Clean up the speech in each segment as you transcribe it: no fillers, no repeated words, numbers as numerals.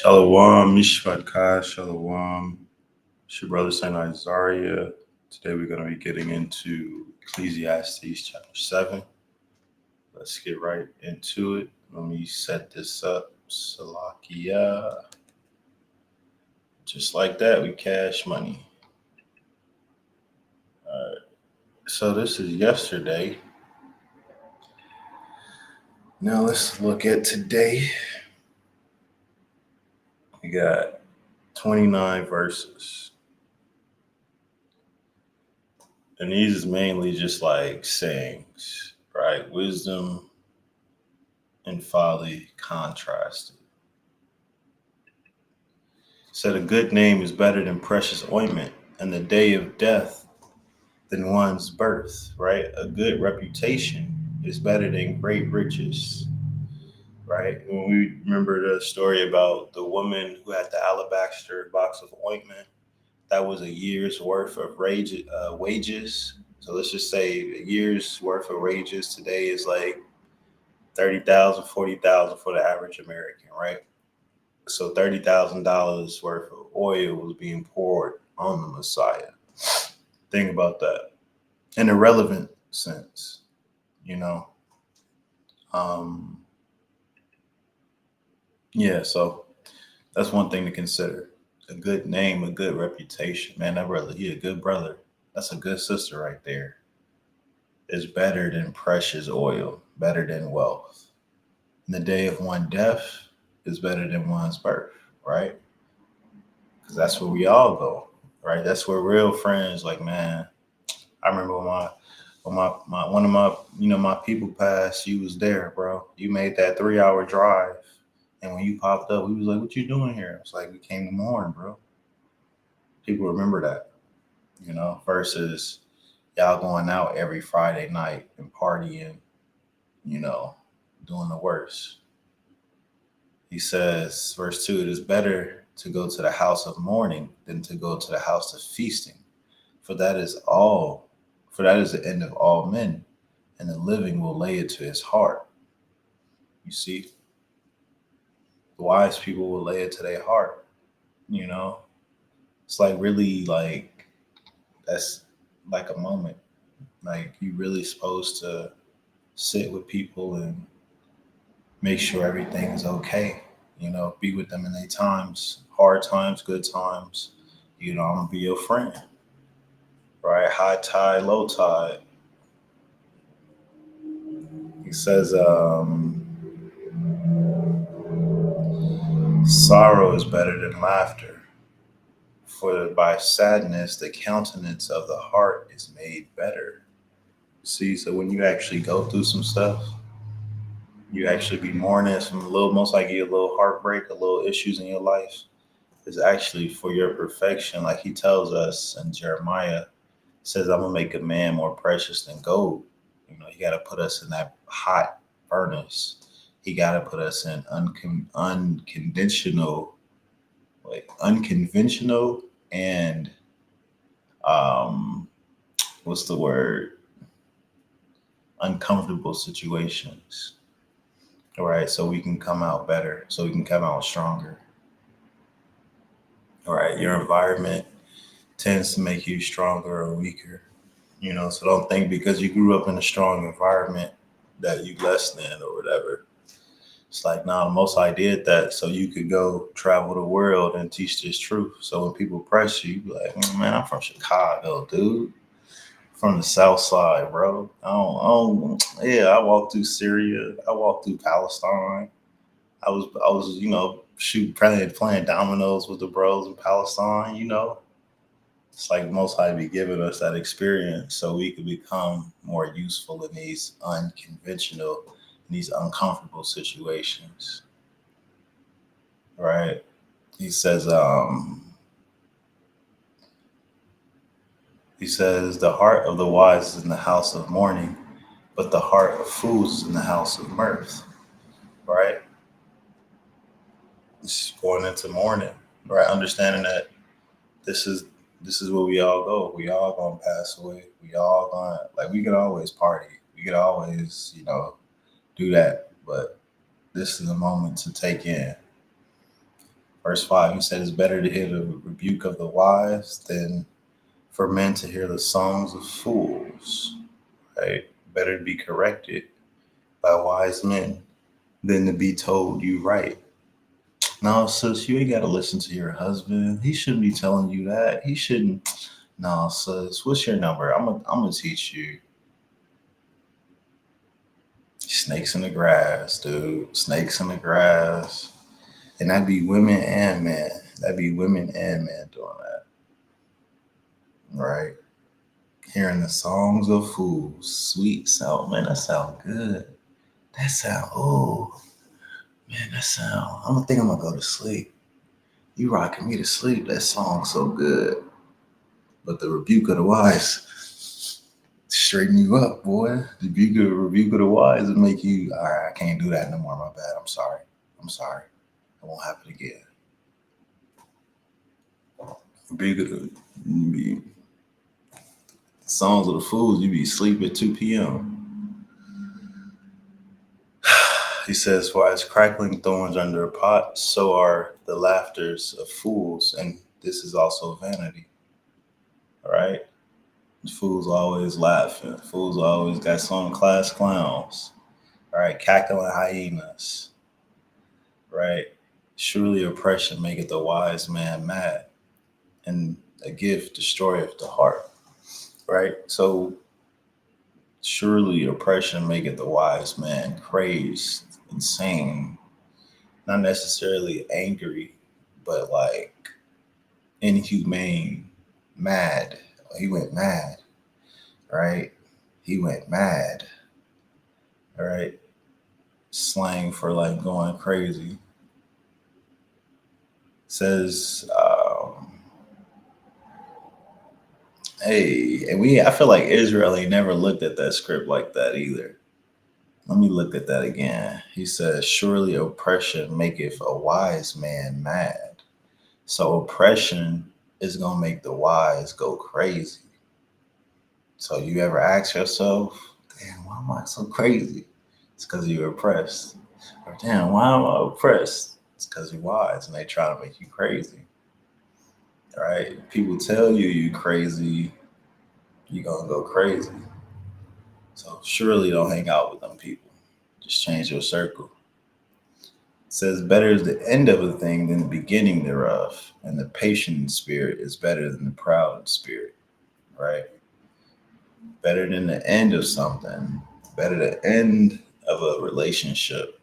Shalom, Mishpacha, Shalom. It's your brother Saint Isaiah. Today we're going to be getting into Ecclesiastes chapter 7. Let's get right into it. Let me set this up. Salakia. Just like that, we cash money. All right. So this is yesterday. Now let's look at today. We got 29 verses. And these is mainly just like sayings, right? Wisdom and folly contrasted. Said a good name is better than precious ointment, and the day of death than one's birth, right? A good reputation is better than great riches, right? When we remember the story about the woman who had the alabaster box of ointment, that was a year's worth of wages. So let's just say a year's worth of wages today is like 30,000, 40,000 for the average American, right? So $30,000 worth of oil was being poured on the Messiah. Think about that in a relevant sense, you know. Um, yeah, so that's one thing to consider. A good name, a good reputation. Man, that brother, he a good brother. That's a good sister right there. Is better than precious oil, better than wealth. And the day of one death is better than one's birth, right? Because that's where we all go, right? That's where real friends, like, man, I remember when my one of my my people passed. You was there, bro. You made that 3 hour drive, and when you popped up, we was like, "What you doing here?" It's like we came to mourn, bro. People remember that, versus y'all going out every Friday night and partying, you know, doing the worst. He says, verse 2, it is better to go to the house of mourning than to go to the house of feasting. For that is all, for that is the end of all men, and the living will lay it to his heart. You see, the wise people will lay it to their heart, you know? It's like really like, that's like a moment. Like you really supposed to sit with people and make sure everything is okay. Be with them in their times, hard times, good times. I'm gonna be your friend, right? High tide, low tide. He says, sorrow is better than laughter, for by sadness the countenance of the heart is made better. See, so when you actually go through some stuff, you actually be mourning some little, most likely a little heartbreak, a little issues in your life, is actually for your perfection. Like he tells us in Jeremiah, says, I'm gonna make a man more precious than gold. He got to put us in that hot furnace. He got to put us in unconventional and um, what's the word? Uncomfortable situations. All right, so we can come out better, so we can come out stronger. All right, your environment tends to make you stronger or weaker. So don't think because you grew up in a strong environment that you less than or whatever. It's like, nah, the Most High did that so you could go travel the world and teach this truth. So when people press you, you be like, man, I'm from Chicago, dude. From the South Side, bro. Yeah, I walked through Syria. I walked through Palestine. I was, playing dominoes with the bros in Palestine. It's like Most High be giving us that experience so we can become more useful in these unconventional, in these uncomfortable situations. Right? He says, the heart of the wise is in the house of mourning, but the heart of fools is in the house of mirth. Right? It's going into mourning, right? Understanding that this is where we all go. We all gonna pass away. We all gonna, like, we could always party. We could always, do that. But this is a moment to take in. Verse 5, he said, it's better to hear the rebuke of the wise than for men to hear the songs of fools, right? Better to be corrected by wise men than to be told you right. No, sis, you ain't got to listen to your husband. He shouldn't be telling you that. He shouldn't. No, sis, what's your number? I'm gonna teach you. Snakes in the grass, dude. Snakes in the grass. And that'd be women and men. That'd be women and men doing that, right? Hearing the songs of fools, sweet sound. Man, that sound good. That sound, oh, man, that sound. I don't think I'm gonna go to sleep. You rocking me to sleep. That song's so good. But the rebuke of the wise straighten you up, boy. The rebuke of the wise will make you, all right, I can't do that no more. My bad. I'm sorry. I'm sorry. It won't happen again. Rebuke of the songs of the fools, you be asleep at 2 p.m. He says, for as crackling thorns under a pot, so are the laughters of fools. And this is also vanity. All right. Fools always laughing. Fools always got some class clowns. All right. Cackling hyenas. Right. Surely oppression maketh the wise man mad, and a gift destroyeth the heart. Right. So surely oppression maketh the wise man crazed, insane, not necessarily angry, but like inhumane, mad. He went mad, right? He went mad, all right? Slang for like going crazy. Says, hey, and I feel like Israel ain't never looked at that script like that either. Let me look at that again. He says, surely oppression maketh a wise man mad. So oppression is going to make the wise go crazy. So you ever ask yourself, damn, why am I so crazy? It's because you're oppressed. Or damn, why am I oppressed? It's because you're wise and they try to make you crazy. All right? People tell you you crazy, you're going to go crazy. So surely don't hang out with them people. Just change your circle. It says, better is the end of a thing than the beginning thereof, and the patient spirit is better than the proud spirit, right? Better than the end of something, better the end of a relationship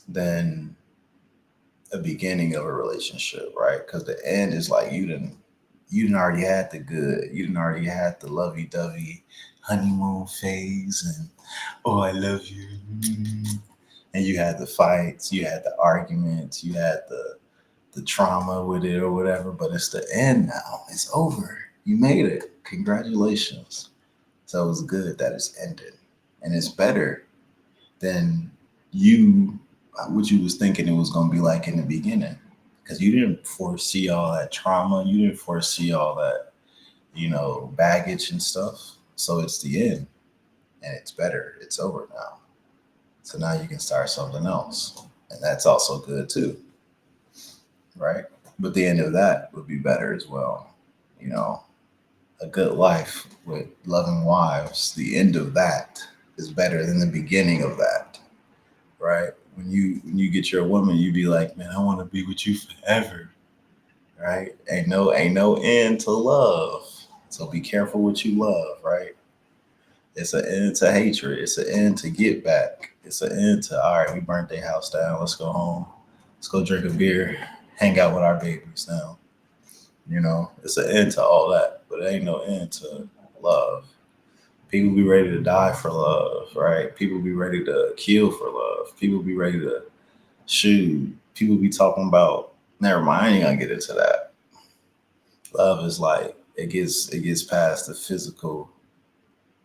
than a beginning of a relationship, right? Because the end is like you didn't already had the good, you didn't already had the lovey-dovey honeymoon phase, and oh, I love you. And you had the fights, you had the arguments, you had the trauma with it or whatever, but it's the end now. It's over. You made it. Congratulations. So it's good that it's ended. And it's better than what you was thinking it was gonna be like in the beginning. Because you didn't foresee all that trauma, you didn't foresee all that, baggage and stuff. So it's the end. And it's better. It's over now. So now you can start something else. And that's also good too. Right? But the end of that would be better as well. A good life with loving wives, the end of that is better than the beginning of that. Right? When you get your woman, you be like, man, I want to be with you forever. Right? Ain't no end to love. So be careful what you love, right? It's an end to hatred. It's an end to get back. It's an end to, all right, we burnt their house down. Let's go home. Let's go drink a beer, hang out with our babies now. It's an end to all that, but it ain't no end to love. People be ready to die for love, right? People be ready to kill for love. People be ready to shoot. People be talking about, never mind, I ain't gonna get into that. Love is like, it gets past the physical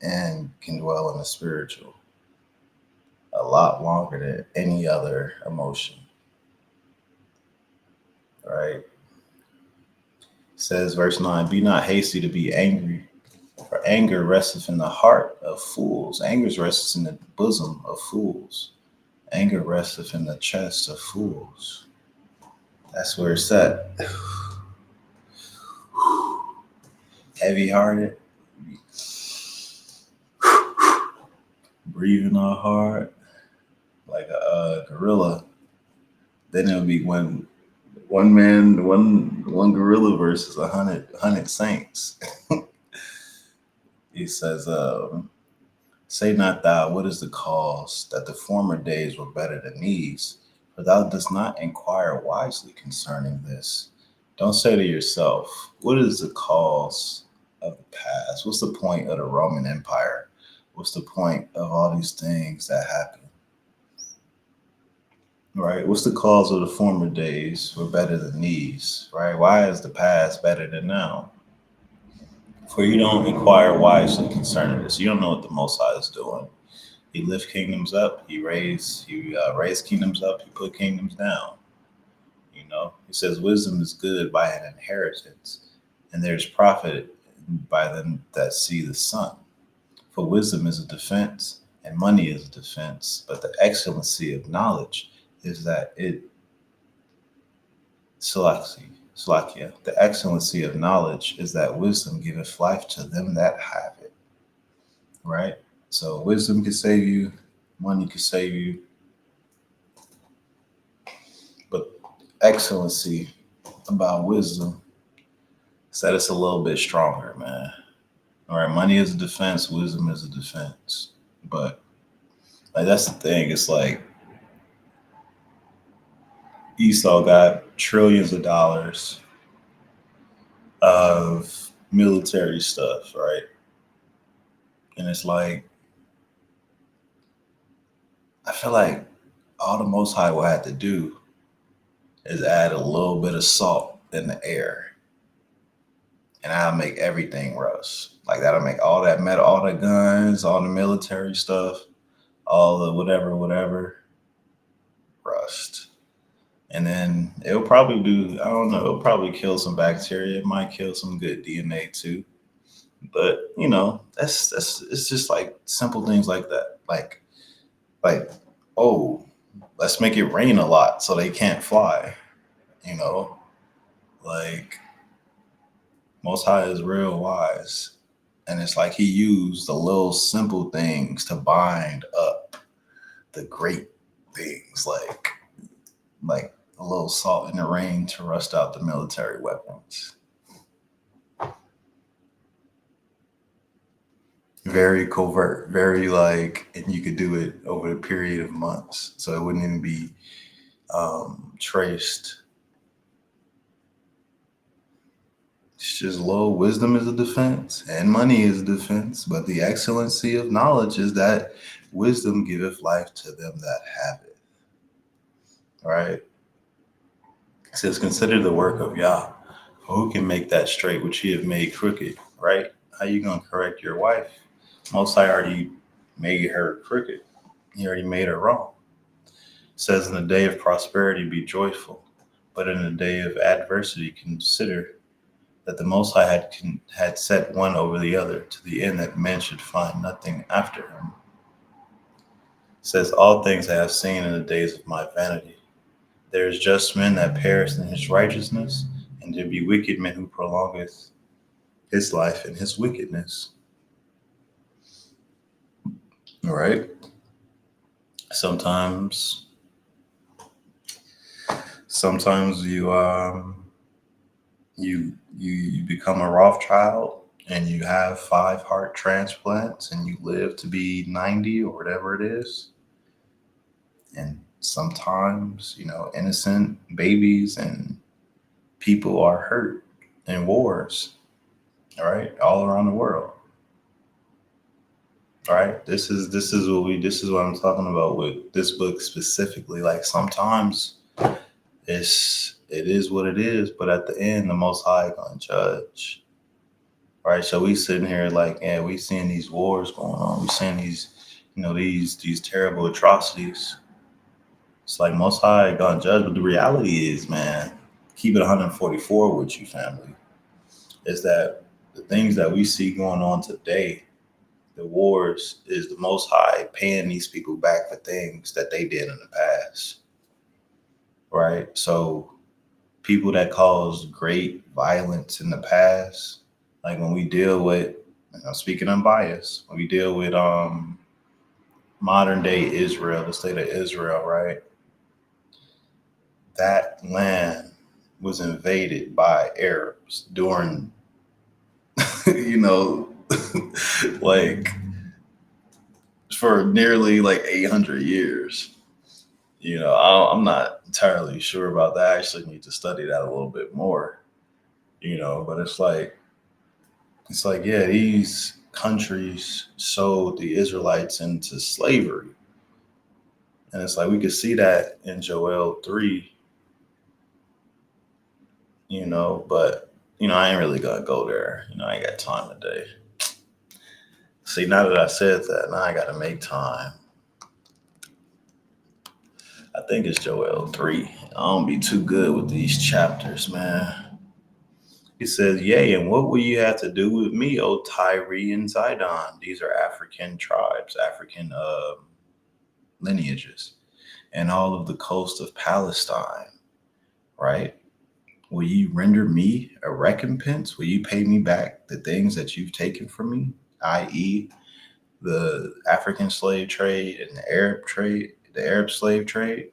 and can dwell in the spiritual a lot longer than any other emotion, right? It says, verse 9, be not hasty to be angry, for anger resteth in the heart of fools. Anger resteth in the bosom of fools. Anger resteth in the chest of fools. That's where it's at. Heavy hearted, breathing all hard, like a gorilla. Then it'll be one man, one gorilla versus a hundred saints. He says, "Say not thou, what is the cause that the former days were better than these? For thou dost not inquire wisely concerning this. Don't say to yourself, what is the cause of the past? What's the point of the Roman Empire? What's the point of all these things that happen? Right? What's the cause of the former days were better than these? Right? Why is the past better than now? For you don't inquire wisely concerning this. You don't know what the Most High is doing. He lift kingdoms up. He raised kingdoms up. He put kingdoms down. He says wisdom is good by an inheritance, and there's profit by them that see the sun. For wisdom is a defense, and money is a defense. But the excellency of knowledge is that it Salakia. The excellency of knowledge is that wisdom giveth life to them that have it. Right? So wisdom can save you, money can save you, but excellency about wisdom is that it's a little bit stronger, man. All right, money is a defense, wisdom is a defense. But like that's the thing. It's like Esau got trillions of dollars of military stuff, right? And it's like I feel like all the Most High will have to do is add a little bit of salt in the air, and that'll make everything rust. Like that'll make all that metal, all the guns, all the military stuff, all the whatever rust. And then it'll probably do, I don't know, it'll probably kill some bacteria. It might kill some good DNA too. But that's it's just like simple things like that. Like, oh, let's make it rain a lot so they can't fly, you know? Like Most High is real wise. And it's like he used the little simple things to bind up the great things, like a little salt in the rain to rust out the military weapons. Very covert, very like, and you could do it over a period of months, so it wouldn't even be traced. It's just low wisdom is a defense, and money is a defense, but the excellency of knowledge is that wisdom giveth life to them that have it. Right? It says, consider the work of Yah. Who can make that straight which he have made crooked? Right? How you gonna correct your wife? Most High already made her crooked. He already made her wrong. It says, in the day of prosperity be joyful, but in the day of adversity consider that the Most High had set one over the other, to the end that men should find nothing after him. It says, all things I have seen in the days of my vanity. There is just men that perish in his righteousness, and there be wicked men who prolongeth his life in his wickedness. All right. Sometimes you become a Rothschild and you have 5 heart transplants and you live to be 90 or whatever it is. And sometimes, innocent babies and people are hurt in wars, all right, all around the world. All right. This is what I'm talking about with this book specifically. Like sometimes it is what it is, but at the end, the Most High gonna judge. Right. So we sitting here like, yeah, we seeing these wars going on. We seeing these terrible atrocities. It's like Most High gonna judge, but the reality is, man, keep it 144 with you, family. Is that the things that we see going on today, the wars, is the Most High paying these people back for things that they did in the past. Right. So people that caused great violence in the past, like when we deal with, and I'm speaking unbiased, when we deal with modern day Israel, the state of Israel, right? That land was invaded by Arabs during, you know, like for nearly like 800 years. I'm not entirely sure about that. I actually need to study that a little bit more, but it's like, yeah, these countries sold the Israelites into slavery. And it's like we could see that in Joel 3, but I ain't really gonna go there. I ain't got time today. See, now that I said that, now I gotta make time. I think it's Joel 3. I don't be too good with these chapters, man. He says, yea, and what will you have to do with me, O Tyre and Zidon? These are African tribes, African lineages, and all of the coast of Palestine, right? Will you render me a recompense? Will you pay me back the things that you've taken from me, i.e., the African slave trade and the Arab slave trade?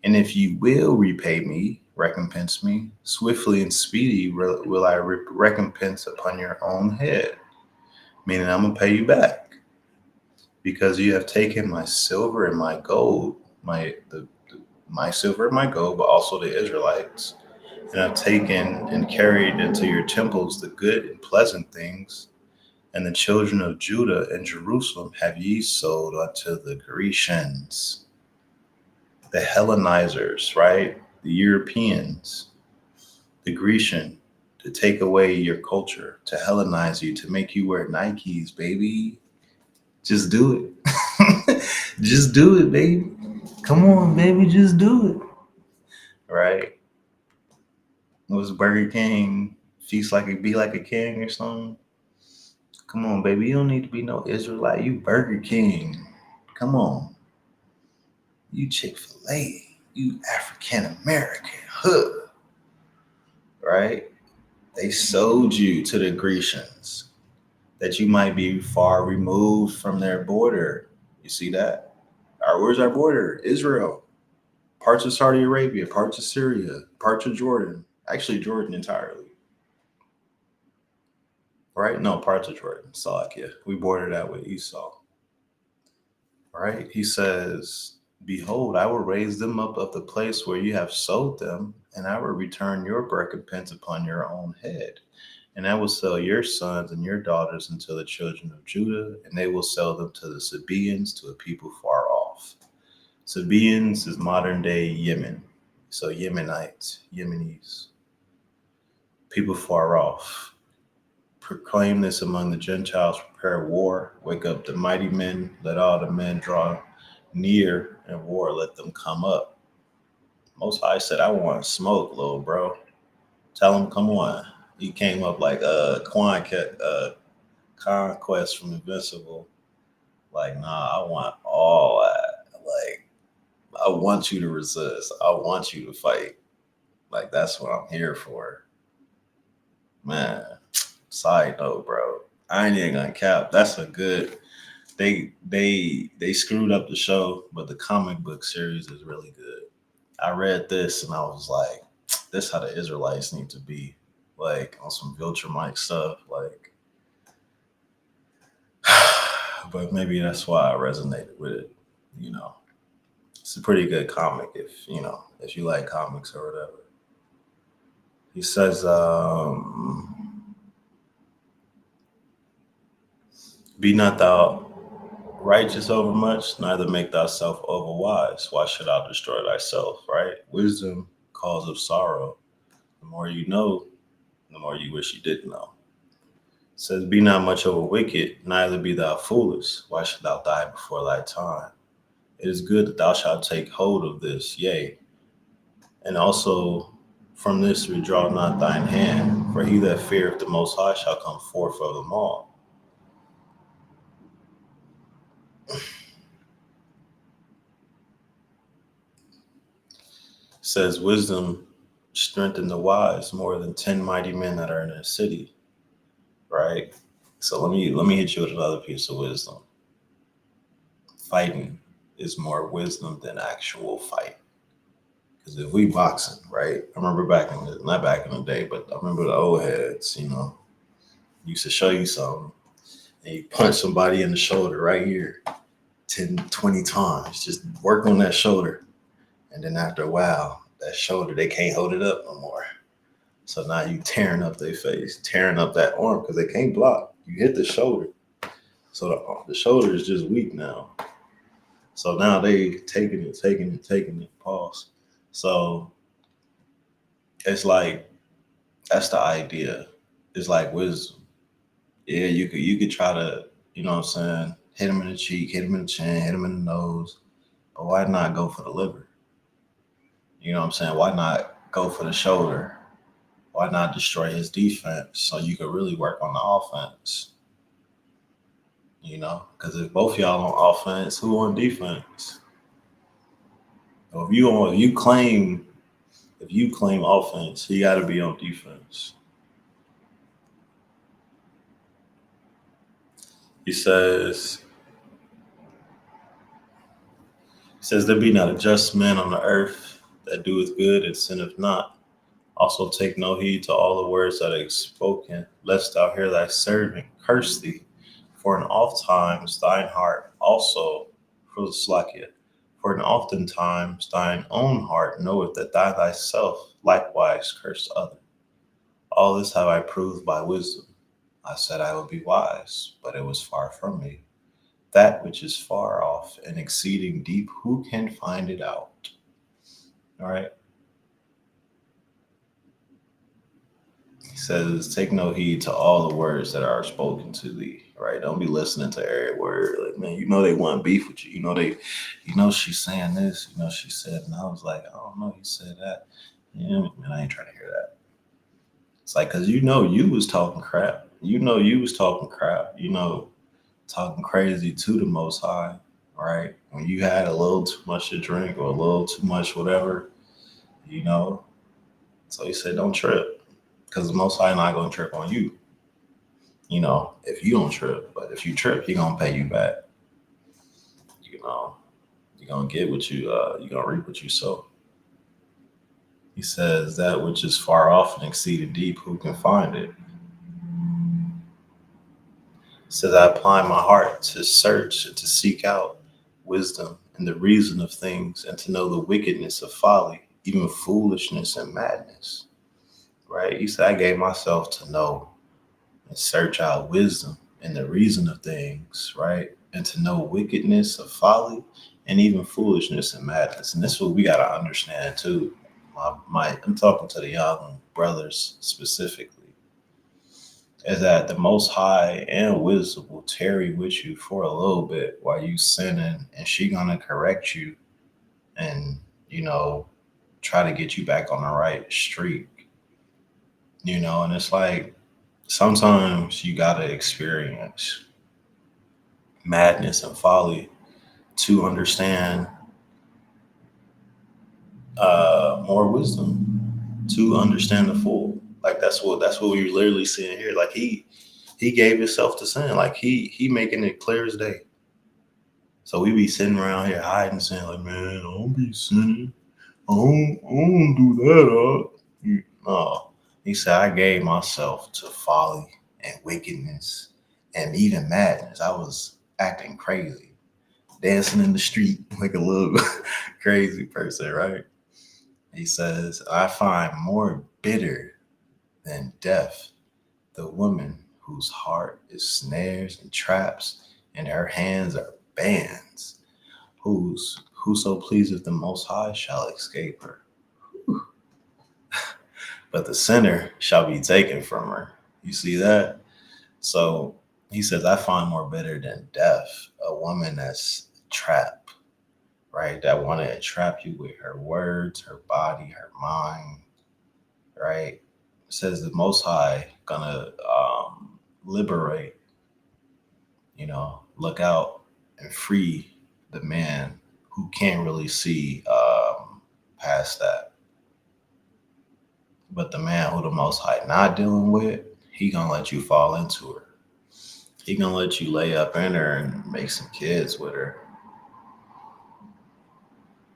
And if you will repay me, recompense me, swiftly and speedy will I recompense upon your own head. Meaning I'm going to pay you back because you have taken my silver and my gold, my silver and my gold, but also the Israelites, and have taken and carried into your temples the good and pleasant things, and the children of Judah and Jerusalem have ye sold unto the Grecians, the Hellenizers, right? The Europeans, the Grecian, to take away your culture, to Hellenize you, to make you wear Nikes, baby. Just do it. Just do it, baby. Come on, baby, just do it. Right? Was Burger King feast like it be like a king or something? Come on, baby. You don't need to be no Israelite. You Burger King. Come on. You Chick-fil-A. You African American hood. Right? They sold you to the Grecians that you might be far removed from their border. You see that? Where's our border? Israel. Parts of Saudi Arabia, parts of Syria, parts of Jordan. Actually, Jordan entirely. Right? No, parts of Jordan. Salakia. We border that with Esau. Right? He says, behold, I will raise them up of the place where you have sold them, and I will return your recompense upon your own head. And I will sell your sons and your daughters unto the children of Judah, and they will sell them to the Sabaeans, to a people far off. Sabaeans is modern day Yemen. So Yemenites, Yemenis, people far off. Proclaim this among the Gentiles, prepare war, wake up the mighty men, let all the men draw near, and war, let them come up. Most High said, I want smoke, little bro. Tell him, come on. He came up like Conquest from Invincible. Like, nah, I want all that. Like, I want you to resist. I want you to fight. Like, that's what I'm here for. Man, side note, bro. I ain't even gonna cap. That's a good. They screwed up the show, but the comic book series is really good. I read this and I was like, this how the Israelites need to be, like on some Viltrumite stuff, like. But maybe that's why I resonated with it. You know, it's a pretty good comic if you like comics or whatever. He says, "Be not thou righteous over much, neither make thyself over wise. Why should thou destroy thyself?" Right? Wisdom cause of sorrow. The more you know, the more you wish you didn't know. It says, "Be not much over wicked, neither be thou foolish. Why should thou die before thy time? It is good that thou shalt take hold of this, yea, and also from this withdraw not thine hand, for he that feareth the Most High shall come forth of them all." It says, wisdom strengthen the wise more than 10 mighty men that are in a city, right? So let me hit you with another piece of wisdom. Fighting is more wisdom than actual fight. Because if we boxing, right? I remember not back in the day, but I remember the old heads, used to show you something and you punch somebody in the shoulder right here 10, 20 times. Just work on that shoulder. And then after a while, that shoulder, they can't hold it up no more. So now you tearing up their face, tearing up that arm because they can't block. You hit the shoulder. So the shoulder is just weak now. So now they taking it, pause. So it's like that's the idea. It's like wisdom. Yeah, you could try to, what I'm saying, hit him in the cheek, hit him in the chin, hit him in the nose. But why not go for the liver? You know what I'm saying? Why not go for the shoulder? Why not destroy his defense so you could really work on the offense? Because if both y'all on offense, who on defense? So if you claim offense, he got to be on defense. He says, there be not a just man on the earth that doeth good and sinneth not. Also take no heed to all the words that are spoken, lest thou hear thy servant curse thee. For in oft times thine heart also for Slakia. For in oftentimes thine own heart knoweth that thou thyself likewise curse other. All this have I proved by wisdom. I said I would be wise, but it was far from me. That which is far off and exceeding deep, who can find it out? All right. He says, take no heed to all the words that are spoken to thee. Right. Don't be listening to every word. Like, man, they want beef with you. She's saying this, she said, and I was like, I don't know, he said that. Yeah, man, I ain't trying to hear that. It's like, cause you was talking crap. You was talking crap, talking crazy to the most high, right? When you had a little too much to drink or a little too much whatever, you know. So he said, don't trip. Because the most high not gonna trip on you. If you don't trip. But if you trip, he gonna pay you back. You're gonna get what you're gonna reap what you sow. He says that which is far off and exceeded deep, who can find it? He says, I apply my heart to search and to seek out wisdom and the reason of things and to know the wickedness of folly, even foolishness and madness. Right? He said, I gave myself to know and search out wisdom and the reason of things, right? And to know wickedness of folly and even foolishness and madness. And this is what we got to understand too. I'm talking to the young brothers specifically, is that the Most High and wisdom will tarry with you for a little bit while you sinning, and she gonna correct you and try to get you back on the right street. And it's like sometimes you gotta experience madness and folly to understand more wisdom, to understand the full. Like that's what we're literally seeing here. Like he gave himself to sin. Like he making it clear as day. So we be sitting around here hiding, saying like, man, I don't be sinning. I don't do that. No, he said I gave myself to folly and wickedness and even madness. I was acting crazy, dancing in the street like a little crazy person, right? He says, I find more bitter than death the woman whose heart is snares and traps, and her hands are bands. Whoso pleaseth the Most High shall escape her. Whew. But the sinner shall be taken from her. You see that? So he says, I find more bitter than death a woman that's trapped, right? That want to entrap you with her words, her body, her mind, right? It says the Most High gonna liberate, look out and free the man who can't really see past that. But the man who the Most High not dealing with, he gonna let you fall into her. He gonna let you lay up in her and make some kids with her.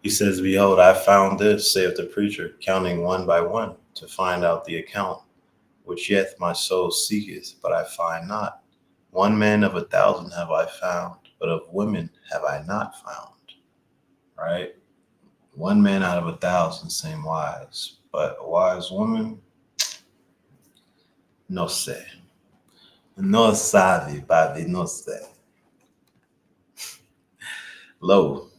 He says, "Behold, I found this," saith the preacher, "counting one by one, to find out the account, which yet my soul seeketh, but I find not. One man of 1,000 have I found, but of women have I not found." Right? One man out of 1,000 seem wise, but a wise woman, no sé. No sabe, papi, no sé. Lo,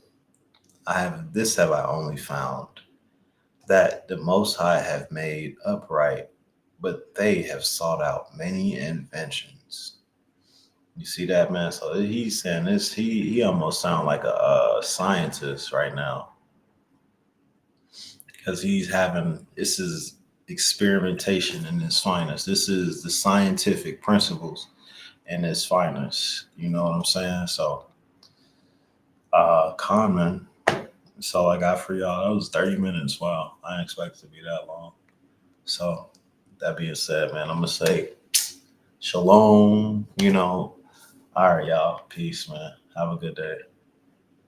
have I only found, that the Most High have made upright, but they have sought out many inventions. You see that, man? So he's saying this. He almost sound like a scientist right now, because he's having, this is experimentation in its finest. This is the scientific principles in its finest. You know what I'm saying? So, Conman. That's all I got for y'all. That was 30 minutes. Wow, I didn't expect it to be that long. So, that being said, man, I'm gonna say shalom. All right, y'all. Peace, man. Have a good day.